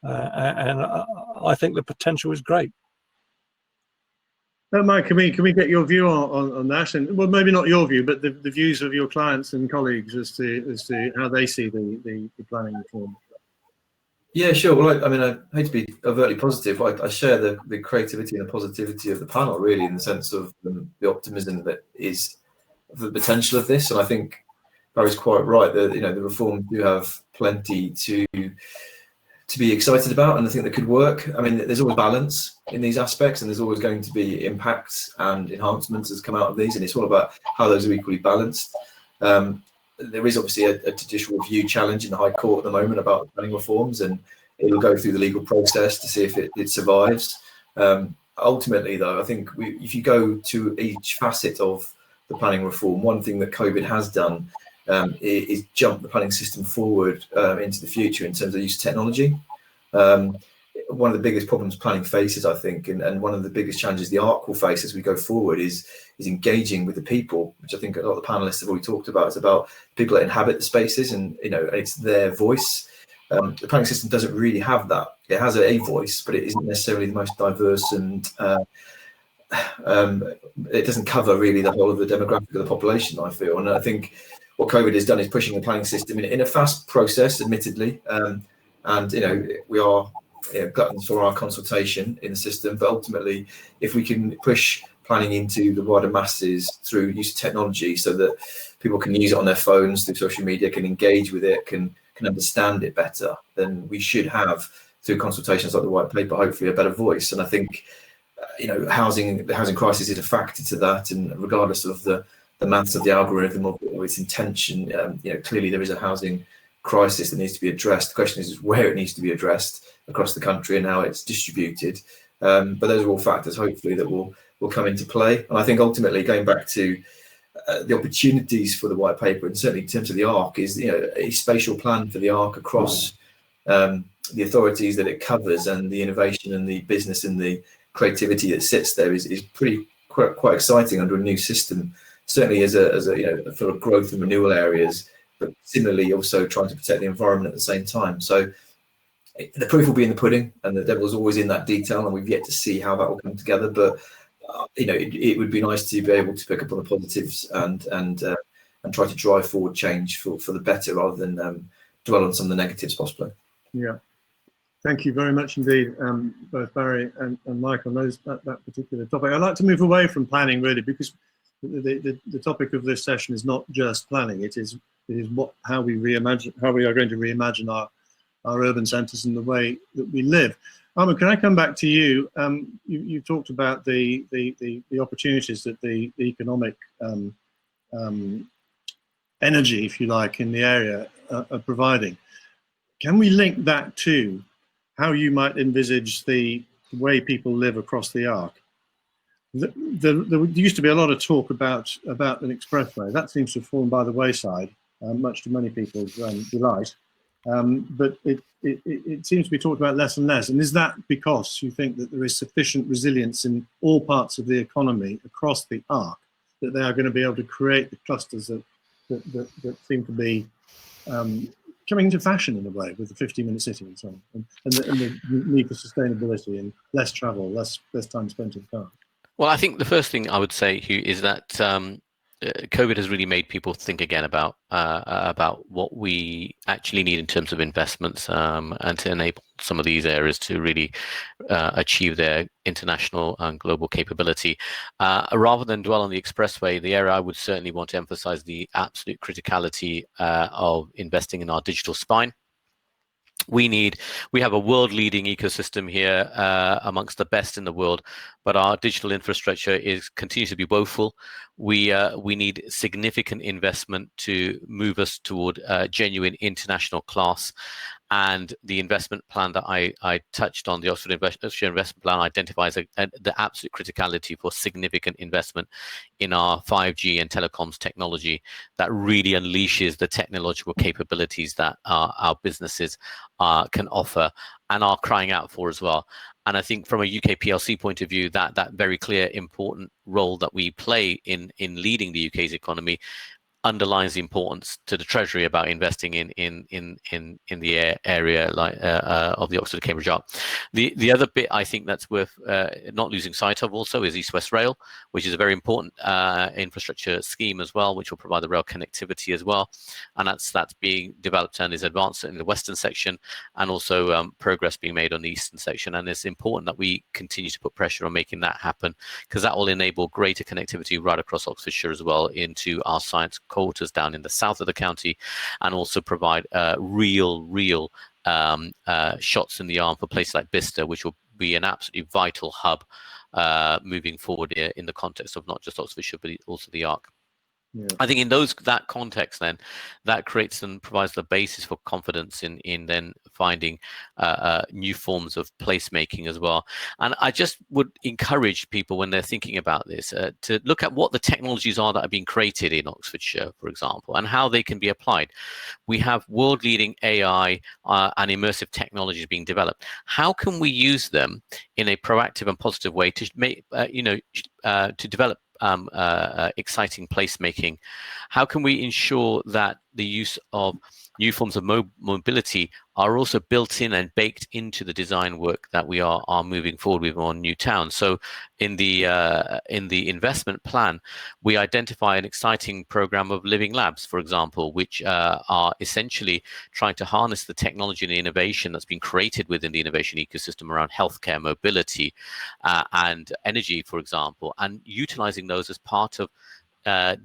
I think the potential is great. Mike, can we get your view on that? And well, maybe not your view, but the views of your clients and colleagues as to how they see the planning reform. Yeah, sure. Well, I mean, I hate to be overtly positive. I share the creativity and the positivity of the panel, really, in the sense of the optimism that is the potential of this. And I think Barry's quite right that, you know, the reforms do have plenty to be excited about, and I think that could work. I mean, there's always balance in these aspects, and there's always going to be impacts and enhancements that come out of these, and it's all about how those are equally balanced. There is obviously a judicial review challenge in the High Court at the moment about planning reforms, and it will go through the legal process to see if it survives. Ultimately, though, I think if you go to each facet of the planning reform, one thing that COVID has done is jump the planning system forward into the future in terms of use of technology. One of the biggest problems planning faces, I think, and one of the biggest challenges the ARC will face as we go forward is engaging with the people, which I think a lot of the panelists have already talked about. It's about people that inhabit the spaces, and, you know, it's their voice. The planning system doesn't really have that. It has a voice, but it isn't necessarily the most diverse, and it doesn't cover really the whole of the demographic of the population, I feel. And I think what COVID has done is pushing the planning system in a fast process, admittedly, and, you know, we are gluttons for our consultation in the system, but ultimately, if we can push planning into the wider masses through use of technology so that people can use it on their phones, through social media, can engage with it, can understand it better, then we should have, through consultations like the white paper, hopefully a better voice. And I think, you know, the housing crisis is a factor to that, and regardless of the maths of the algorithm or its intention, you know, clearly there is a housing crisis that needs to be addressed. The question is where it needs to be addressed across the country and how it's distributed. But those are all factors, hopefully, that will come into play. And I think ultimately, going back to the opportunities for the white paper, and certainly in terms of the ARC, is, you know, a spatial plan for the ARC across the authorities that it covers, and the innovation and the business and the creativity that sits there is pretty quite exciting under a new system. Certainly as a you know, for growth and renewal areas, but similarly also trying to protect the environment at the same time. So the proof will be in the pudding, and the devil's always in that detail, and we've yet to see how that will come together. But you know, it would be nice to be able to pick up on the positives and try to drive forward change for the better, rather than dwell on some of the negatives possibly. Yeah, thank you very much indeed, both Barry and Mike, on that particular topic. I'd like to move away from planning, really, because the topic of this session is not just planning. It is how we are going to reimagine our urban centres and the way that we live. Armin, can I come back to you? You talked about the opportunities that the economic energy, if you like, in the area are providing. Can we link that to how you might envisage the way people live across the ARC? There used to be a lot of talk about an expressway. That seems to have fallen by the wayside, much to many people's delight. But it seems to be talked about less and less. And is that because you think that there is sufficient resilience in all parts of the economy across the ARC, that they are going to be able to create the clusters that seem to be coming into fashion in a way, with the 15-minute city and so on, and the need for sustainability and less travel, less time spent in the car? Well, I think the first thing I would say, Hugh, is that COVID has really made people think again about what we actually need in terms of investments, and to enable some of these areas to really achieve their international and global capability. Rather than dwell on the expressway, the area I would certainly want to emphasize the absolute criticality of investing in our digital spine. We have a world-leading ecosystem here, amongst the best in the world, but our digital infrastructure continues to be woeful. We need significant investment to move us toward genuine international class. And the investment plan that I touched on, the Oxford Investment Plan, identifies the absolute criticality for significant investment in our 5G and telecoms technology that really unleashes the technological capabilities that our businesses can offer and are crying out for as well. And I think from a UK PLC point of view, that very clear, important role that we play in leading the UK's economy underlines the importance to the Treasury about investing in the area like of the Oxford Cambridge Arc. The other bit I think that's worth not losing sight of also is East West Rail, which is a very important infrastructure scheme as well, which will provide the rail connectivity as well, and that's being developed and is advanced in the western section, and also progress being made on the eastern section. And it's important that we continue to put pressure on making that happen, because that will enable greater connectivity right across Oxfordshire as well into our science quarters down in the south of the county, and also provide real shots in the arm for places like Bicester, which will be an absolutely vital hub moving forward in the context of not just Oxfordshire but also the Arc. Yeah. I think in that context, then, that creates and provides the basis for confidence in then finding new forms of placemaking as well. And I just would encourage people when they're thinking about this to look at what the technologies are that are being created in Oxfordshire, for example, and how they can be applied. We have world-leading AI and immersive technologies being developed. How can we use them in a proactive and positive way to make to develop exciting placemaking? How can we ensure that the use of new forms of mobility are also built in and baked into the design work that we are moving forward with on new towns? So in the investment plan, we identify an exciting program of living labs, for example, which are essentially trying to harness the technology and the innovation that's been created within the innovation ecosystem around healthcare, mobility, and energy, for example, and utilizing those as part of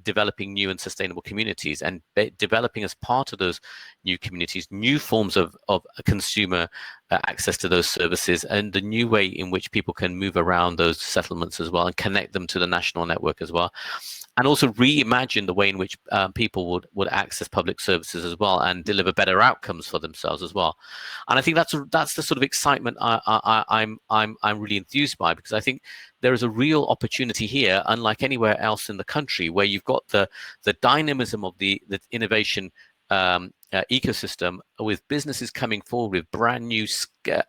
developing new and sustainable communities, and developing as part of those new communities new forms of consumer access to those services, and the new way in which people can move around those settlements as well and connect them to the national network as well, and also reimagine the way in which people would access public services as well and deliver better outcomes for themselves as well. And I think that's the sort of excitement I'm really enthused by, because I think there is a real opportunity here, unlike anywhere else in the country, where you've got the dynamism of the innovation ecosystem, with businesses coming forward with brand new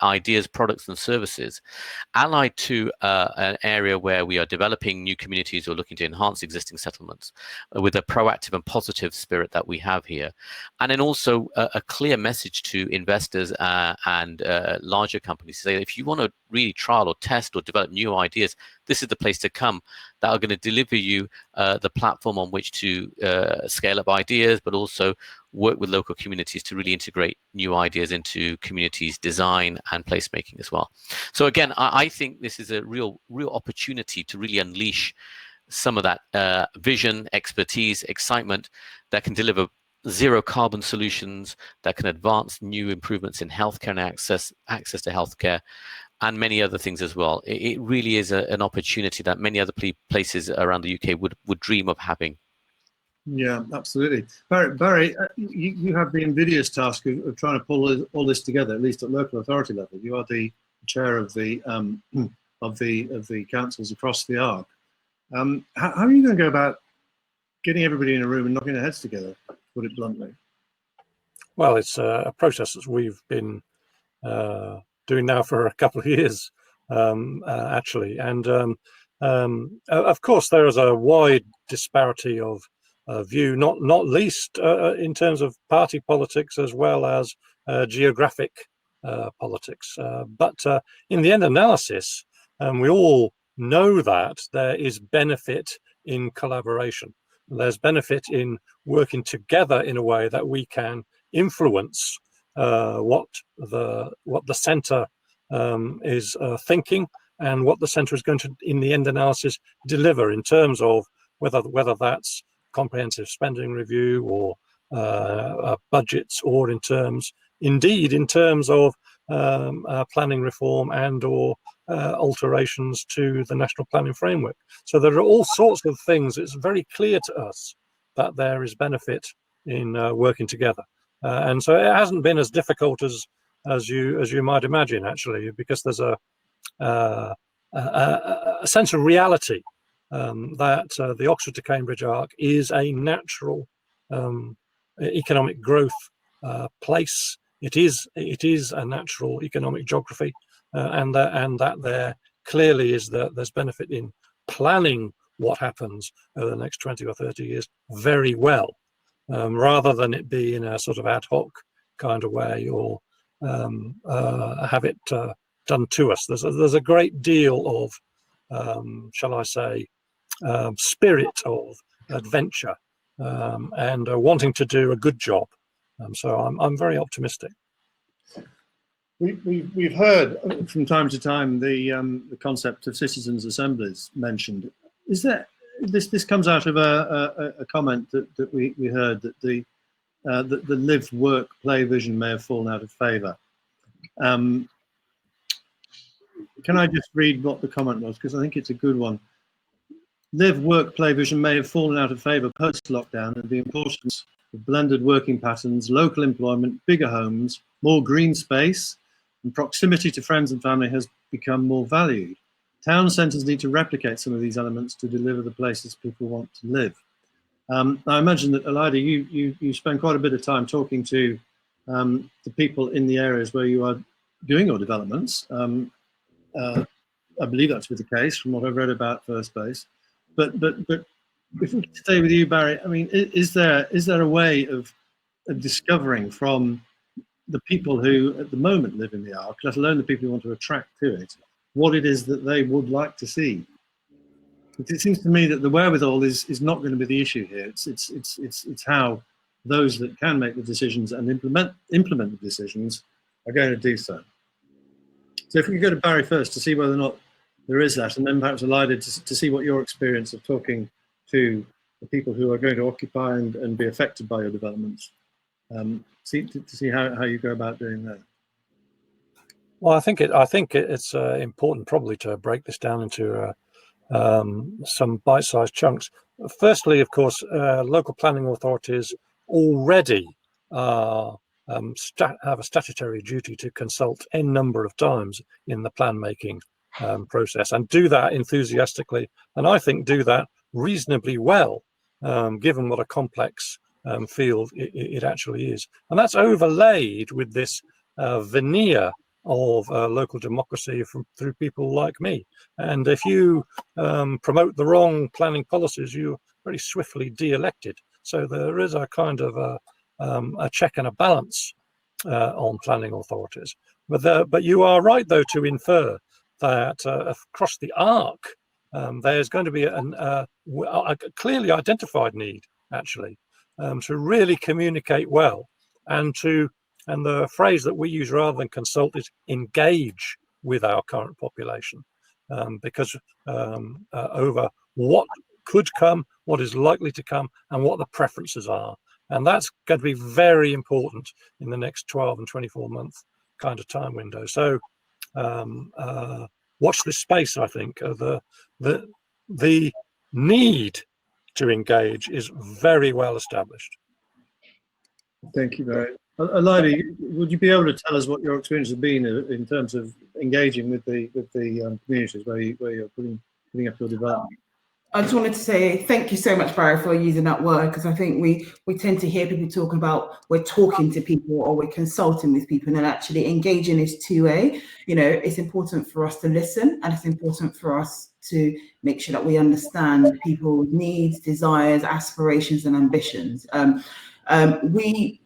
ideas, products and services, allied to an area where we are developing new communities or looking to enhance existing settlements with a proactive and positive spirit that we have here. And then also a clear message to investors and larger companies to say that if you want to really trial or test or develop new ideas, this is the place to come, that are going to deliver you the platform on which to scale up ideas, but also work with local communities to really integrate new ideas into communities' design and placemaking as well. So again, I think this is a real opportunity to really unleash some of that vision, expertise, excitement that can deliver zero carbon solutions, that can advance new improvements in healthcare and access to healthcare, and many other things as well. It really is an opportunity that many other places around the UK would dream of having. Yeah, absolutely. Barry, you have the invidious task of trying to pull all this together, at least at local authority level. You are the chair of the councils across the Arc. How are you going to go about getting everybody in a room and knocking their heads together, to put it bluntly? Well, it's a process that we've been doing now for a couple of years, actually. And of course, there is a wide disparity of view, not least in terms of party politics as well as geographic politics. But in the end analysis, we all know that there is benefit in collaboration. there's benefit in working together in a way that we can influence what the centre is thinking, and what the centre is going to, in the end analysis, deliver in terms of whether that's comprehensive spending review or budgets, or indeed in terms of planning reform and or alterations to the national planning framework. So there are all sorts of things. It's very clear to us that there is benefit in working together, and so it hasn't been as difficult as you might imagine, actually, because there's a sense of reality that the Oxford to Cambridge arc is a natural economic growth place. It is a natural economic geography, and that there clearly is there's benefit in planning what happens over the next 20 or 30 years very well, rather than it be in a sort of ad hoc kind of way, or have it done to us. There's a great deal of, shall I say, spirit of adventure and wanting to do a good job. So I'm very optimistic. We've heard from time to time the concept of citizens' assemblies mentioned. Is that this comes out of a comment that we heard, that the live, work, play vision may have fallen out of favour. Can I just read what the comment was, because I think it's a good one. Live, work, play vision may have fallen out of favour post-lockdown, and the importance of blended working patterns, local employment, bigger homes, more green space, and proximity to friends and family has become more valued. Town centres need to replicate some of these elements to deliver the places people want to live. I imagine that, Elida, you spend quite a bit of time talking to the people in the areas where you are doing your developments. I believe that's the case from what I've read about First Base. But if we could stay with you, Barry, I mean, is there a way of discovering from the people who at the moment live in the Arc, let alone the people who want to attract to it, what it is that they would like to see? It seems to me that the wherewithal is not going to be the issue here. It's how those that can make the decisions and implement the decisions are going to do so. So if we could go to Barry first to see whether or not there is that, and then perhaps Elida to see what your experience of talking to the people who are going to occupy and be affected by your developments, to see how you go about doing that. Well, I think it's important probably to break this down into some bite-sized chunks. Firstly, of course, local planning authorities already have a statutory duty to consult a number of times in the plan making process, and do that enthusiastically, and I think do that reasonably well, given what a complex field it actually is. And that's overlaid with this veneer of local democracy through people like me. And if you promote the wrong planning policies, you're very swiftly de-elected. So there is a kind of a check and a balance on planning authorities. But you are right, though, to infer that across the arc, there's going to be a clearly identified need, actually, to really communicate well, and the phrase that we use rather than consult is engage with our current population, because over what could come, what is likely to come, and what the preferences are. And that's going to be very important in the next 12 and 24 month kind of time window. So watch this space, I think. The need to engage is very well established. Thank you, Barry. Elida, would you be able to tell us what your experience has been in terms of engaging with the communities where you're putting up your development? I just wanted to say thank you so much, Barry, for using that word, because I think we tend to hear people talking about we're talking to people or we're consulting with people, and actually engaging is two-way. You know, it's important for us to listen, and it's important for us to make sure that we understand people's needs, desires, aspirations, and ambitions. We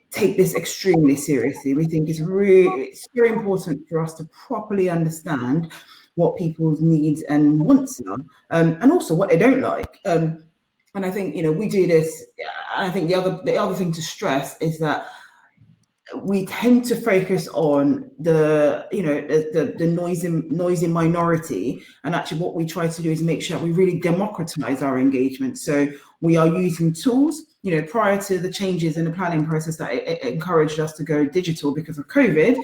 take this extremely seriously. We think it's very important for us to properly understand what people's needs and wants are, and also what they don't like. And I think, we do this. I think the other thing to stress is that we tend to focus on the noisy minority, and actually what we try to do is make sure we really democratize our engagement. So we are using tools. Prior to the changes in the planning process that it encouraged us to go digital because of COVID,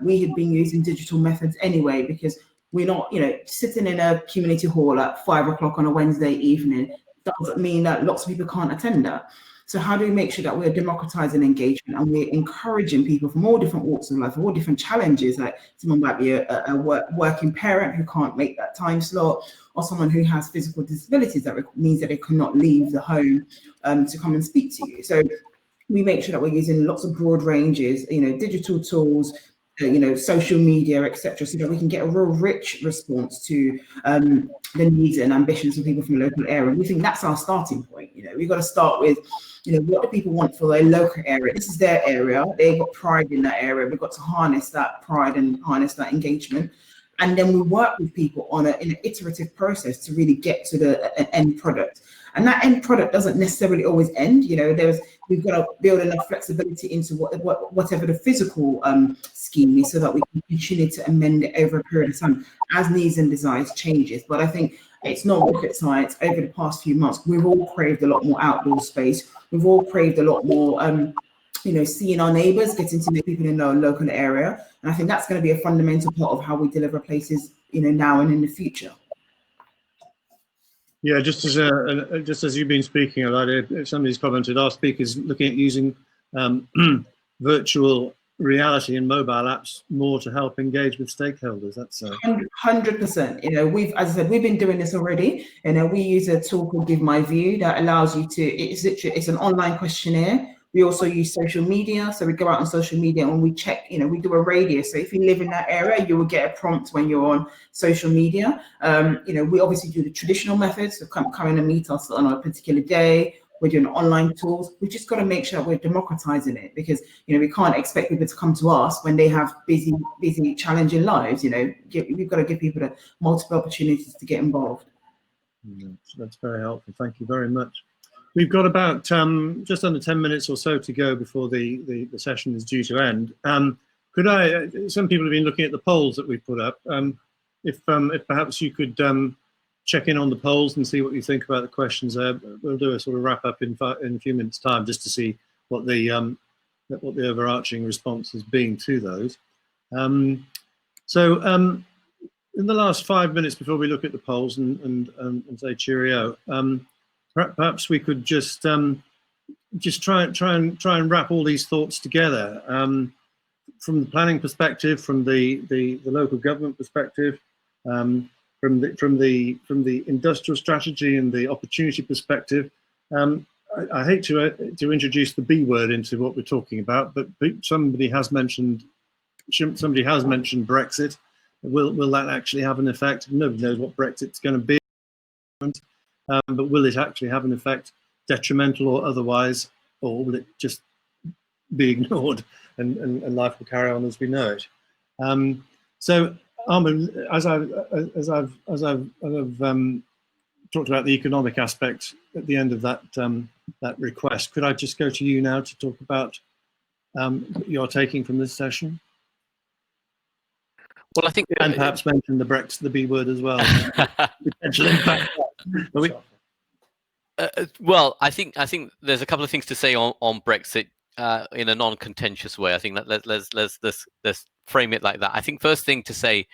we had been using digital methods anyway, because we're not, sitting in a community hall at 5 o'clock on a Wednesday evening doesn't mean that lots of people can't attend that. So how do we make sure that we're democratizing engagement and we're encouraging people from all different walks of life, all different challenges? Like someone might be a working parent who can't make that time slot, or someone who has physical disabilities that means that they cannot leave the home to come and speak to you. So we make sure that we're using lots of broad ranges, digital tools, social media, etc., so that we can get a real rich response to the needs and ambitions of people from the local area. We think that's our starting point. We've got to start with, what do people want for their local area? This is their area. They've got pride in that area. We've got to harness that pride and harness that engagement. And then we work with people in an iterative process to really get to the end product. And that end product doesn't necessarily always end. We've got to build enough flexibility into whatever the physical scheme is, so that we can continue to amend it over a period of time as needs and desires changes. But I think it's not rocket science. Over the past few months, we've all craved a lot more outdoor space. We've all craved a lot more seeing our neighbours, getting to know people in our local area. And I think that's going to be a fundamental part of how we deliver places, now and in the future. Yeah, just as you've been speaking, if somebody's commented, our speakers looking at using virtual reality and mobile apps more to help engage with stakeholders. That's 100%. As I said, we've been doing this already. We use a tool called Give My View that allows you to. It's an online questionnaire. We also use social media. So we go out on social media and we check, we do a radius. So if you live in that area, you will get a prompt when you're on social media. We obviously do the traditional methods. So come in and meet us on a particular day. We're doing online tools. We've just got to make sure we're democratizing it, because, we can't expect people to come to us when they have busy, challenging lives. We've got to give people the multiple opportunities to get involved. That's very helpful. Thank you very much. We've got about just under 10 minutes or so to go before the session is due to end. Some people have been looking at the polls that we've put up. If perhaps you could check in on the polls and see what you think about the questions there. We'll do a sort of wrap up in a few minutes' time, just to see what the overarching response has been to those. In the last 5 minutes before we look at the polls and say cheerio, perhaps we could just try and wrap all these thoughts together, from the planning perspective, from the local government perspective, from the industrial strategy and the opportunity perspective. I hate to introduce the B word into what we're talking about, but somebody has mentioned Brexit. Will that actually have an effect? Nobody knows what Brexit's going to be. But will it actually have an effect, detrimental or otherwise, or will it just be ignored and life will carry on as we know it? So, Armin, as I've talked about the economic aspect at the end of that request, could I just go to you now to talk about what you're taking from this session? Well, I think, and perhaps mention the B word as well. Potential impact. Well, I think there's a couple of things to say on Brexit in a non-contentious way. I think that let's frame it like that. I think first thing to say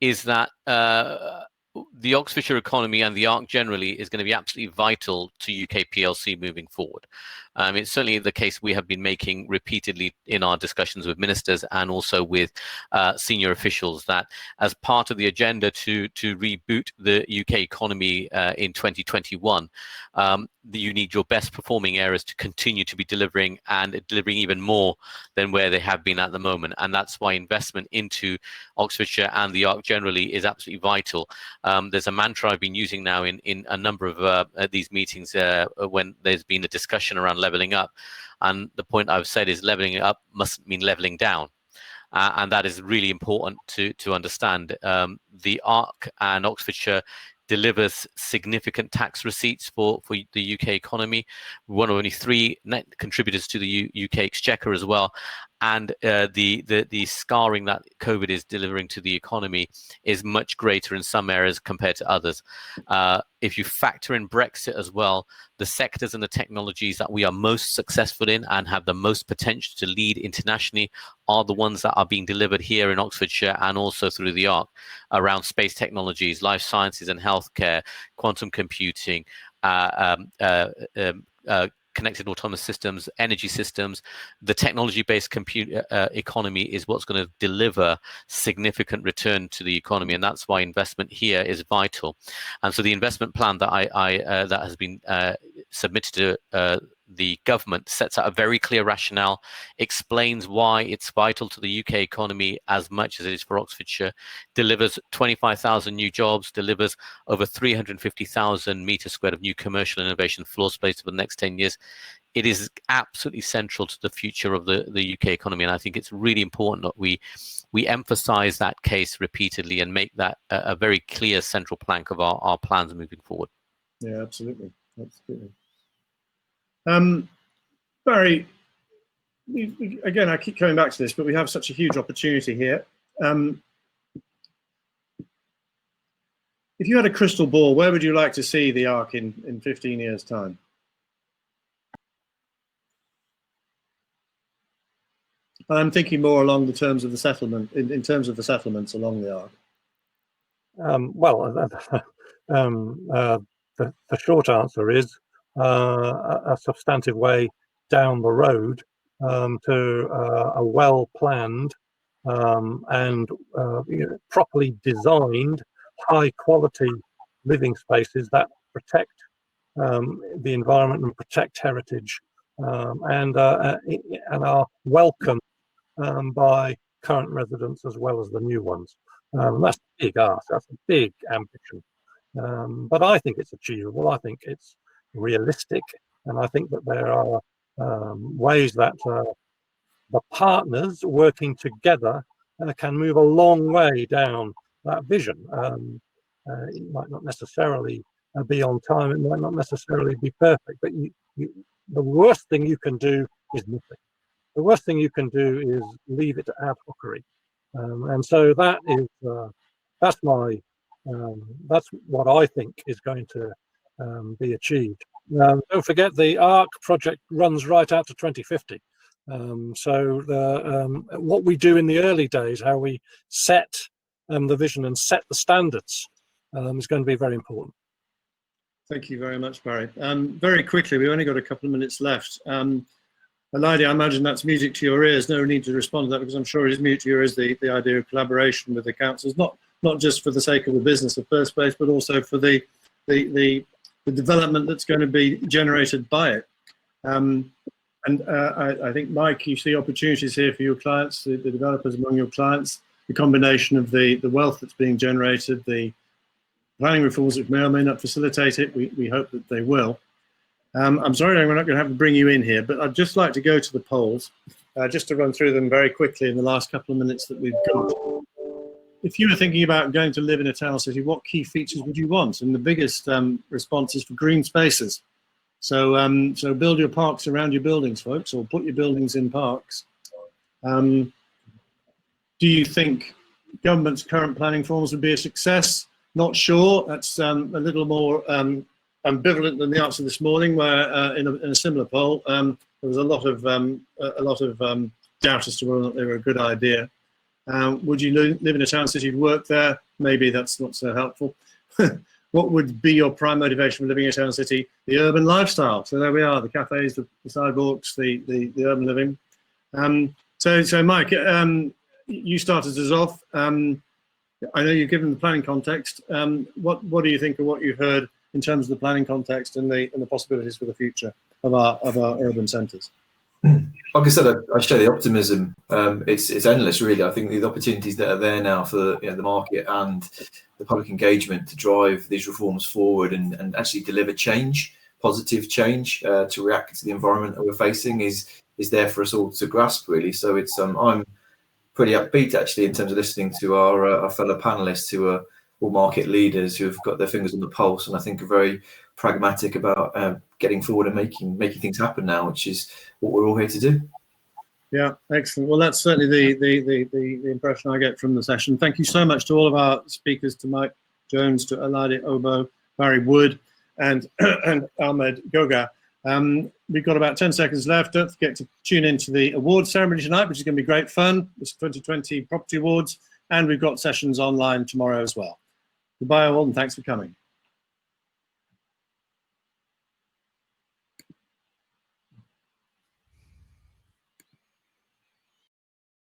is that the Oxfordshire economy and the ARC generally is going to be absolutely vital to UK PLC moving forward. It's certainly the case we have been making repeatedly in our discussions with ministers and also with senior officials, that as part of the agenda to reboot the UK economy in 2021, you need your best performing areas to continue to be delivering and delivering even more than where they have been at the moment. And that's why investment into Oxfordshire and the ARC generally is absolutely vital. There's a mantra I've been using now in a number of these meetings when there's been a discussion around levelling up. And the point I've said is levelling up mustn't mean levelling down. And that is really important to understand. The ARC and Oxfordshire delivers significant tax receipts for the UK economy. We're one of only 3 net contributors to the UK exchequer as well. And the scarring that COVID is delivering to the economy is much greater in some areas compared to others. If you factor in Brexit as well, the sectors and the technologies that we are most successful in and have the most potential to lead internationally are the ones that are being delivered here in Oxfordshire and also through the ARC around space technologies, life sciences and healthcare, quantum computing, connected autonomous systems, energy systems. The technology-based economy is what's going to deliver significant return to the economy, and that's why investment here is vital. And so the investment plan that that has been submitted to the government sets out a very clear rationale, explains why it's vital to the UK economy as much as it is for Oxfordshire, delivers 25,000 new jobs, delivers over 350,000 meters squared of new commercial innovation floor space for the next 10 years. It is absolutely central to the future of the UK economy, and I think it's really important that we emphasize that case repeatedly and make that a very clear central plank of our plans moving forward. Yeah, absolutely. Absolutely. Barry, again, I keep coming back to this, but we have such a huge opportunity here. If you had a crystal ball, where would you like to see the ARC in 15 years' time? I'm thinking more along the terms of the settlement, in terms of the settlements along the ARC. The short answer is a substantive way down the road to a well-planned and properly designed, high-quality living spaces that protect the environment and protect heritage and are welcome by current residents as well as the new ones. That's a big ask, that's a big ambition. But I think it's achievable, I think it's realistic, and I think that there are ways that the partners working together can move a long way down that vision. It might not necessarily be on time, it might not necessarily be perfect, but the worst thing you can do is nothing. The worst thing you can do is leave it to ad hocery. And so that is, that's what I think is going to be achieved. Don't forget the ARC project runs right out to 2050. So what we do in the early days, how we set the vision and set the standards is going to be very important. Thank you very much, Barry. Very quickly, we've only got a couple of minutes left. Elida, I imagine that's music to your ears. No need to respond to that because I'm sure it is music to your ears, the idea of collaboration with the councils, not just for the sake of the business of First Place, but also for the development that's going to be generated by it. I think, Mike, you see opportunities here for your clients, the developers among your clients, the combination of the wealth that's being generated, the planning reforms which may or may not facilitate it. We hope that they will. I'm sorry we're not going to have to bring you in here, but I'd just like to go to the polls, just to run through them very quickly in the last couple of minutes that we've got. If you were thinking about going to live in a town city, what key features would you want? And the biggest response is for green spaces. So build your parks around your buildings, folks, or put your buildings in parks. Do you think government's current planning forms would be a success? Not sure. That's a little more ambivalent than the answer this morning, where in a similar poll there was a lot of doubt as to whether or not they were a good idea. Would you live in a town city and work there? Maybe that's not so helpful. What would be your prime motivation for living in a town city? The urban lifestyle. So there we are, the cafes, the sidewalks, the urban living. So Mike, you started us off. I know you've given the planning context. What do you think of what you've heard in terms of the planning context and the possibilities for the future of our urban centres? Like I said, I share the optimism. It's endless, really. I think the opportunities that are there now for the market and the public engagement to drive these reforms forward and actually deliver change, positive change, to react to the environment that we're facing is there for us all to grasp, really. So it's I'm pretty upbeat actually in terms of listening to our fellow panelists who are or market leaders who have got their fingers on the pulse, and I think are very pragmatic about getting forward and making things happen now, which is what we're all here to do. Yeah, excellent. Well, that's certainly the impression I get from the session. Thank you so much to all of our speakers, to Mike Jones, to Alade Obo, Barry Wood, and and Ahmed Goga. We've got about 10 seconds left. Don't forget to tune into the awards ceremony tonight, which is going to be great fun. It's 2020 Property Awards, and we've got sessions online tomorrow as well. Goodbye all, and thanks for coming.